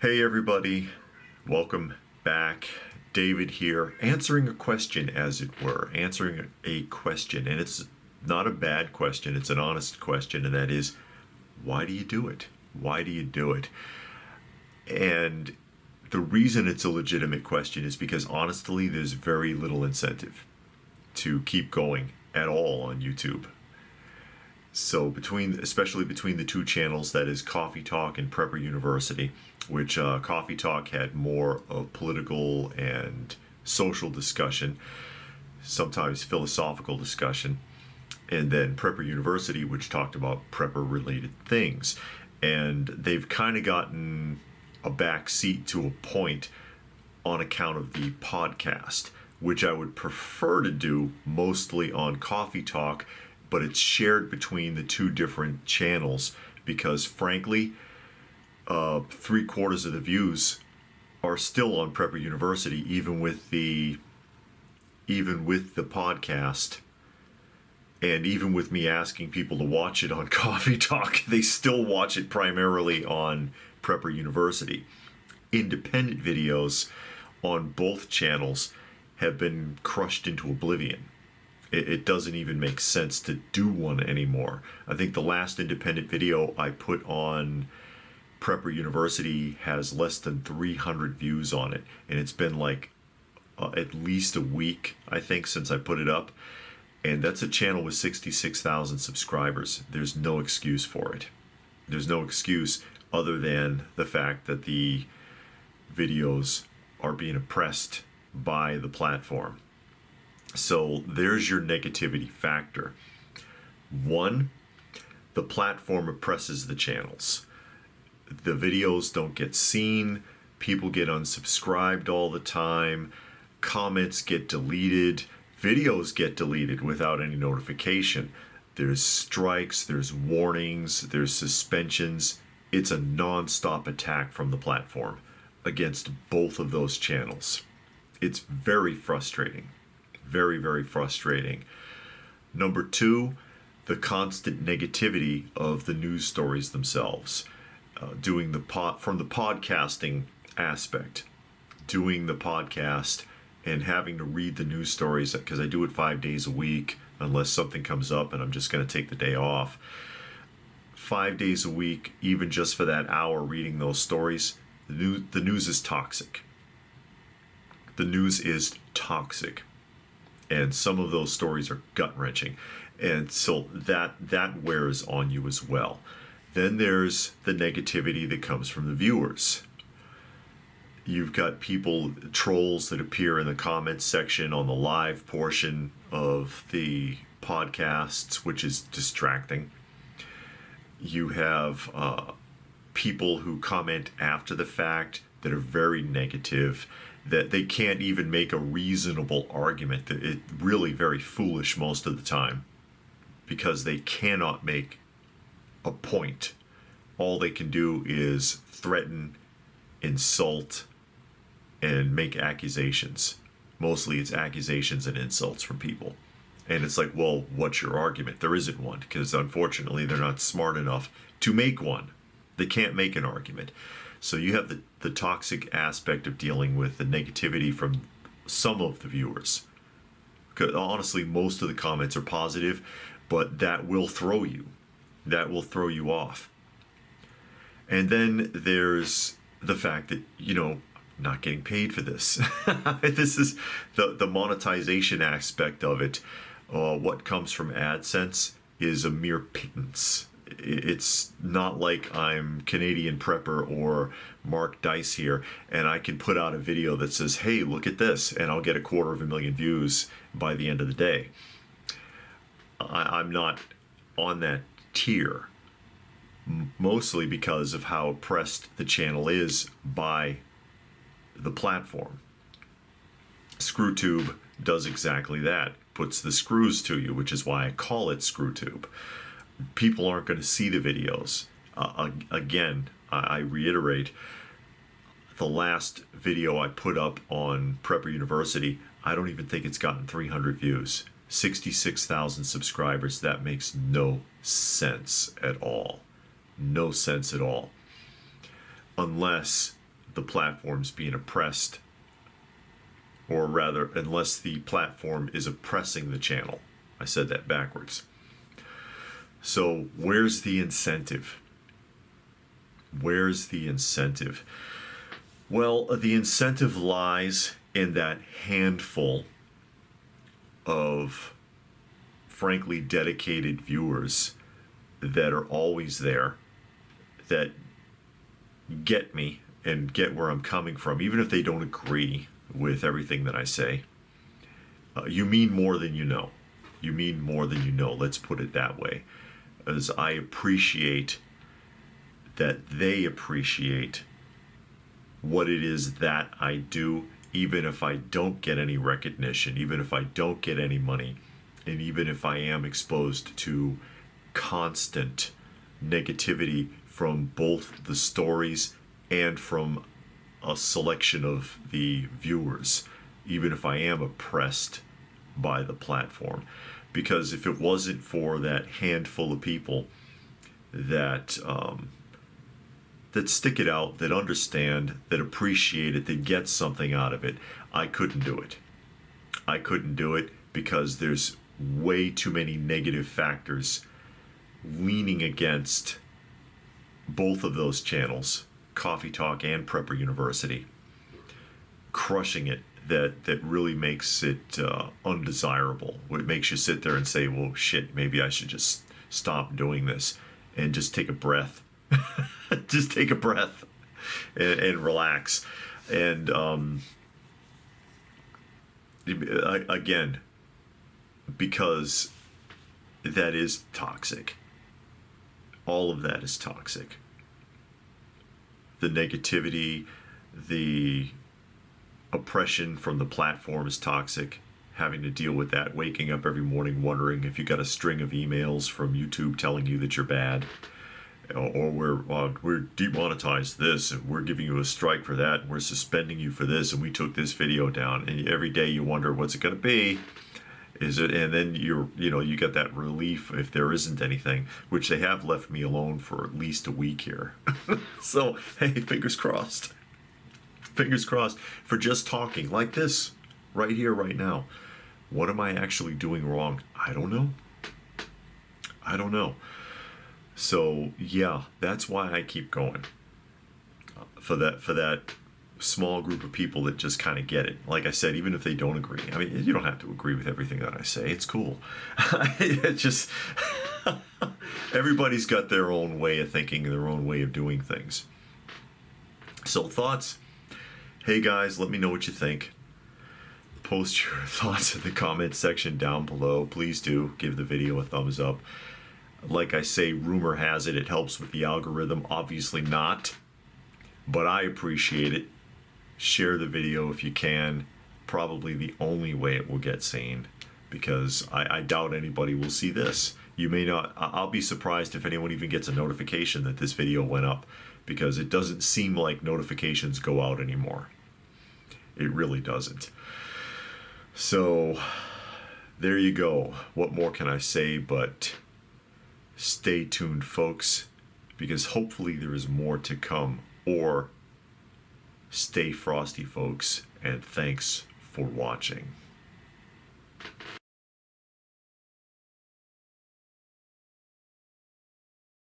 Hey everybody, welcome back. David here, answering a question, as it were, answering a question, and it's not a bad question, it's an honest question, and that is, why do you do it? Why do you do it? And the reason it's a legitimate question is because honestly, there's very little incentive to keep going at all on YouTube. So especially between the two channels, that is Coffee Talk and Prepper University, which Coffee Talk had more of political and social discussion, sometimes philosophical discussion, and then Prepper University, which talked about prepper-related things. And they've kind of gotten a back seat to a point on account of the podcast, which I would prefer to do mostly on Coffee Talk, but it's shared between the two different channels because, frankly, 3/4 of the views are still on Prepper University, even with the podcast, and even with me asking people to watch it on Coffee Talk, they still watch it primarily on Prepper University. Independent videos on both channels have been crushed into oblivion. It doesn't even make sense to do one anymore. I think the last independent video I put on Prepper University has less than 300 views on it, and it's been like at least a week, I think, since I put it up, and that's a channel with 66,000 subscribers. There's no excuse for it. There's no excuse other than the fact that the videos are being oppressed by the platform. So there's your negativity factor. One, the platform oppresses the channels. The videos don't get seen, people get unsubscribed all the time, comments get deleted, videos get deleted without any notification. There's strikes, there's warnings, there's suspensions. It's a non-stop attack from the platform against both of those channels. It's very frustrating. Very, very frustrating. Number two, the constant negativity of the news stories themselves. From the podcasting aspect, doing the podcast and having to read the news stories, because I do it 5 days a week, unless something comes up and I'm just going to take the day off. 5 days a week, even just for that hour reading those stories, the news is toxic. The news is toxic. And some of those stories are gut-wrenching. And so that wears on you as well. Then there's the negativity that comes from the viewers. You've got trolls that appear in the comments section on the live portion of the podcasts, which is distracting. You have people who comment after the fact that are very negative, that they can't even make a reasonable argument. It's really very foolish most of the time because they cannot make a point. All they can do is threaten, insult, and make accusations. Mostly it's accusations and insults from people. And it's like, well, what's your argument? There isn't one, because unfortunately they're not smart enough to make one. They can't make an argument. So you have the toxic aspect of dealing with the negativity from some of the viewers. Because honestly, most of the comments are positive, but that will throw you. That will throw you off. And then there's the fact that, not getting paid for this. This is the monetization aspect of it. What comes from AdSense is a mere pittance. It's not like I'm Canadian Prepper or Mark Dice here and I can put out a video that says, hey, look at this, and I'll get 250,000 views by the end of the day. I'm not on that tier, mostly because of how oppressed the channel is by the platform. ScrewTube does exactly that, puts the screws to you, which is why I call it ScrewTube. People aren't going to see the videos. Again, I reiterate, the last video I put up on Prepper University, I don't even think it's gotten 300 views. 66,000 subscribers. That makes no sense at all. No sense at all. Unless the platform's being oppressed, or rather, unless the platform is oppressing the channel. I said that backwards. So where's the incentive? Where's the incentive? Well, the incentive lies in that handful of frankly dedicated viewers that are always there, that get me and get where I'm coming from, even if they don't agree with everything that I say. You mean more than you know. You mean more than you know. Let's put it that way. As I appreciate that they appreciate what it is that I do, even if I don't get any recognition, even if I don't get any money, and even if I am exposed to constant negativity from both the stories and from a selection of the viewers, even if I am oppressed by the platform. Because if it wasn't for that handful of people that that stick it out, that understand, that appreciate it, that get something out of it, I couldn't do it. I couldn't do it because there's way too many negative factors leaning against both of those channels, Coffee Talk and Prepper University, crushing it, that really makes it undesirable. It makes you sit there and say, well, shit, maybe I should just stop doing this and just take a breath. Just take a breath and relax. And again, because that is toxic. All of that is toxic. The negativity, the oppression from the platform is toxic. Having to deal with that, waking up every morning wondering if you got a string of emails from YouTube telling you that you're bad, or we're demonetized this, and we're giving you a strike for that, and we're suspending you for this, and we took this video down, and every day you wonder what's it going to be. Is it? And then you get that relief if there isn't anything, which they have left me alone for at least a week here. So hey, fingers crossed. Fingers crossed for just talking like this right here, right now. What am I actually doing wrong? I don't know. I don't know. So yeah, that's why I keep going. For that small group of people that just kind of get it. Like I said, even if they don't agree. I mean, you don't have to agree with everything that I say. It's cool. It's just everybody's got their own way of thinking, their own way of doing things. So thoughts? Hey guys, let me know what you think. Post your thoughts in the comment section down below. Please do give the video a thumbs up. Like I say, rumor has it helps with the algorithm. Obviously not, but I appreciate it. Share the video if you can. Probably the only way it will get seen, because I doubt anybody will see this. You may not. I'll be surprised if anyone even gets a notification that this video went up, because it doesn't seem like notifications go out anymore. It really doesn't. So there you go. What more can I say but stay tuned, folks, because hopefully there is more to come. Or stay frosty, folks, and thanks for watching.